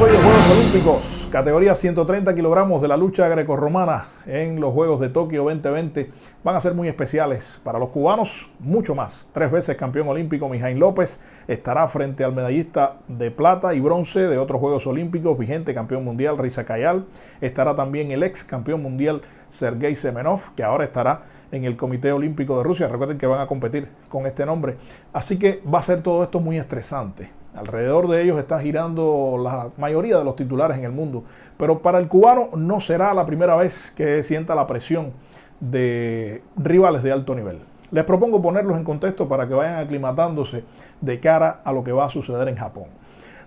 Tenemos hoy los Juegos Olímpicos, categoría 130 kilogramos de la lucha grecorromana en los Juegos de Tokio 2020. Van a ser muy especiales para los cubanos, mucho más. 3 veces campeón olímpico Mijaín López estará frente al medallista de plata y bronce de otros Juegos Olímpicos, vigente campeón mundial Risa Kayal. Estará también el ex campeón mundial Sergei Semenov, que ahora estará en el Comité Olímpico de Rusia. Recuerden que van a competir con este nombre. Así que va a ser todo esto muy estresante. Alrededor de ellos está girando la mayoría de los titulares en el mundo. Pero para el cubano no será la primera vez que sienta la presión de rivales de alto nivel. Les propongo ponerlos en contexto para que vayan aclimatándose de cara a lo que va a suceder en Japón.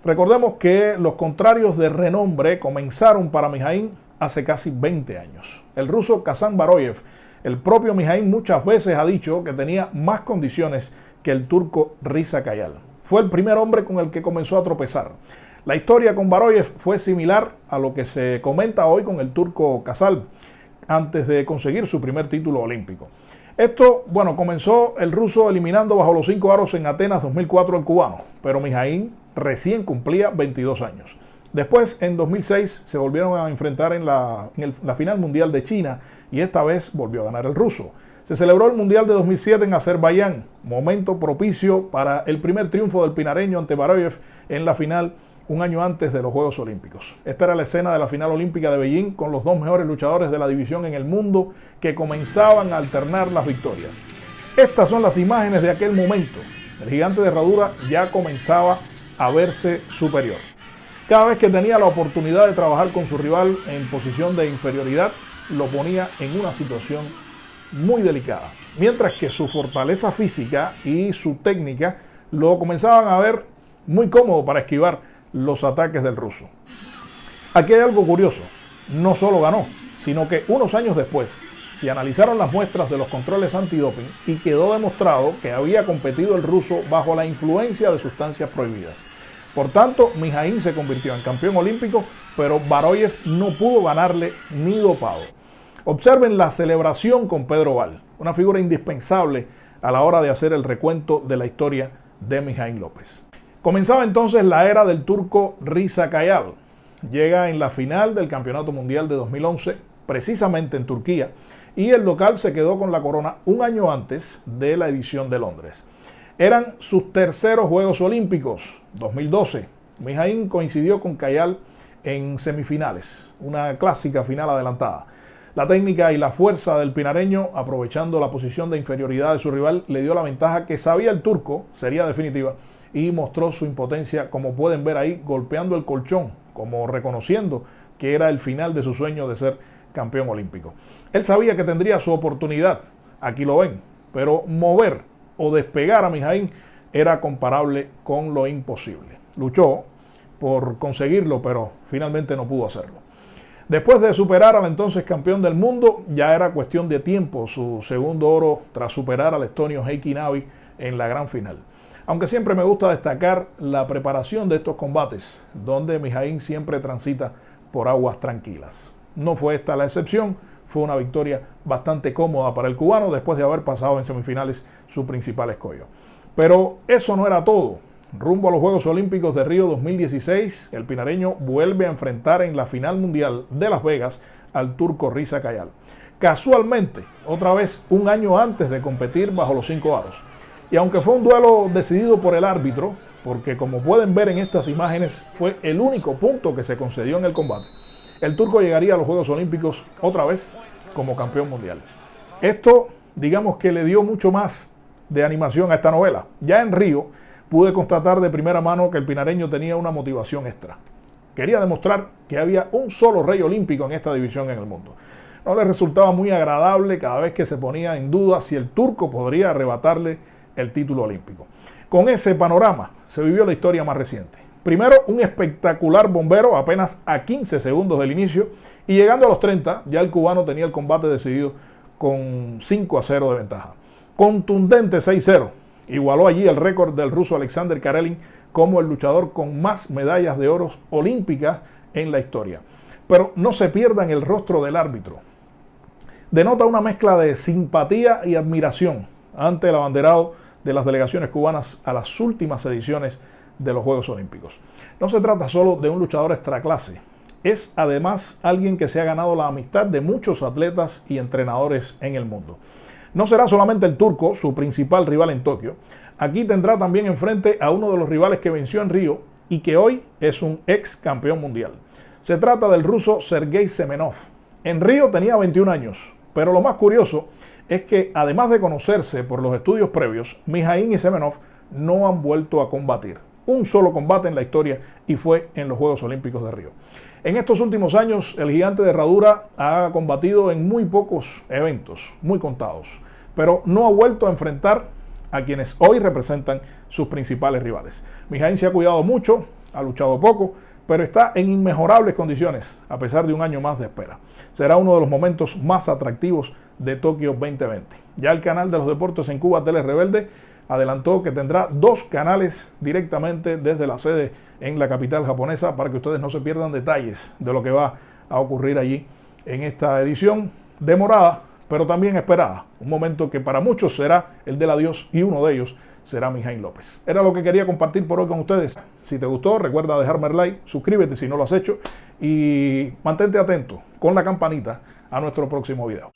Recordemos que los contrarios de renombre comenzaron para Mijaín hace casi 20 años. El ruso Kazan Baroyev, el propio Mijaín muchas veces ha dicho que tenía más condiciones que el turco Risa Kayal. Fue el primer hombre con el que comenzó a tropezar. La historia con Baroyev fue similar a lo que se comenta hoy con el turco Kasal, antes de conseguir su primer título olímpico. Esto, comenzó el ruso eliminando bajo los 5 aros en Atenas 2004 al cubano, pero Mijaín recién cumplía 22 años. Después, en 2006, se volvieron a enfrentar en la final mundial de China y esta vez volvió a ganar el ruso. Se celebró el Mundial de 2007 en Azerbaiyán, momento propicio para el primer triunfo del pinareño ante Baroyev en la final un año antes de los Juegos Olímpicos. Esta era la escena de la final olímpica de Beijing con los 2 mejores luchadores de la división en el mundo que comenzaban a alternar las victorias. Estas son las imágenes de aquel momento. El gigante de herradura ya comenzaba a verse superior. Cada vez que tenía la oportunidad de trabajar con su rival en posición de inferioridad, lo ponía en una situación muy delicada, mientras que su fortaleza física y su técnica lo comenzaban a ver muy cómodo para esquivar los ataques del ruso. Aquí hay algo curioso, no solo ganó, sino que unos años después se analizaron las muestras de los controles antidoping y quedó demostrado que había competido el ruso bajo la influencia de sustancias prohibidas. Por tanto, Mijaín se convirtió en campeón olímpico, pero Baroyev no pudo ganarle ni dopado. Observen la celebración con Pedro Val, una figura indispensable a la hora de hacer el recuento de la historia de Mijaín López. Comenzaba entonces la era del turco Risa Kayal. Llega en la final del Campeonato Mundial de 2011, precisamente en Turquía, y el local se quedó con la corona un año antes de la edición de Londres. Eran sus terceros Juegos Olímpicos, 2012. Mijaín coincidió con Kayal en semifinales, una clásica final adelantada. La técnica y la fuerza del pinareño, aprovechando la posición de inferioridad de su rival, le dio la ventaja que sabía el turco sería definitiva y mostró su impotencia, como pueden ver ahí, golpeando el colchón, como reconociendo que era el final de su sueño de ser campeón olímpico. Él sabía que tendría su oportunidad, aquí lo ven, pero mover o despegar a Mijaín era comparable con lo imposible. Luchó por conseguirlo, pero finalmente no pudo hacerlo. Después de superar al entonces campeón del mundo, ya era cuestión de tiempo su segundo oro tras superar al estonio Heikki Navi en la gran final. Aunque siempre me gusta destacar la preparación de estos combates, donde Mijaín siempre transita por aguas tranquilas. No fue esta la excepción, fue una victoria bastante cómoda para el cubano después de haber pasado en semifinales su principal escollo. Pero eso no era todo. Rumbo a los Juegos Olímpicos de Río 2016, el pinareño vuelve a enfrentar en la final mundial de Las Vegas al turco Risa Kayal. Casualmente, otra vez un año antes de competir bajo los 5 aros. Y aunque fue un duelo decidido por el árbitro, porque como pueden ver en estas imágenes, fue el único punto que se concedió en el combate, el turco llegaría a los Juegos Olímpicos otra vez como campeón mundial. Esto, digamos que le dio mucho más de animación a esta novela. Ya en Río, pude constatar de primera mano que el pinareño tenía una motivación extra. Quería demostrar que había un solo rey olímpico en esta división en el mundo. No le resultaba muy agradable cada vez que se ponía en duda si el turco podría arrebatarle el título olímpico. Con ese panorama se vivió la historia más reciente. Primero, un espectacular bombero apenas a 15 segundos del inicio y llegando a los 30, ya el cubano tenía el combate decidido con 5-0 de ventaja. Contundente 6-0. Igualó allí el récord del ruso Alexander Karelin como el luchador con más medallas de oro olímpicas en la historia. Pero no se pierdan el rostro del árbitro. Denota una mezcla de simpatía y admiración ante el abanderado de las delegaciones cubanas a las últimas ediciones de los Juegos Olímpicos. No se trata solo de un luchador extraclase, es además alguien que se ha ganado la amistad de muchos atletas y entrenadores en el mundo. No será solamente el turco su principal rival en Tokio, aquí tendrá también enfrente a uno de los rivales que venció en Río y que hoy es un ex campeón mundial. Se trata del ruso Sergei Semenov. En Río tenía 21 años, pero lo más curioso es que además de conocerse por los estudios previos, Mijaín y Semenov no han vuelto a combatir. Un solo combate en la historia y fue en los Juegos Olímpicos de Río. En estos últimos años, el gigante de herradura ha combatido en muy pocos eventos, muy contados, pero no ha vuelto a enfrentar a quienes hoy representan sus principales rivales. Mijaín se ha cuidado mucho, ha luchado poco, pero está en inmejorables condiciones, a pesar de un año más de espera. Será uno de los momentos más atractivos de Tokio 2020. Ya el canal de los deportes en Cuba, Tele Rebelde, adelantó que tendrá 2 canales directamente desde la sede en la capital japonesa para que ustedes no se pierdan detalles de lo que va a ocurrir allí en esta edición demorada, pero también esperada. Un momento que para muchos será el del adiós y uno de ellos será Mijaín López. Era lo que quería compartir por hoy con ustedes. Si te gustó, recuerda dejarme el like, suscríbete si no lo has hecho y mantente atento con la campanita a nuestro próximo video.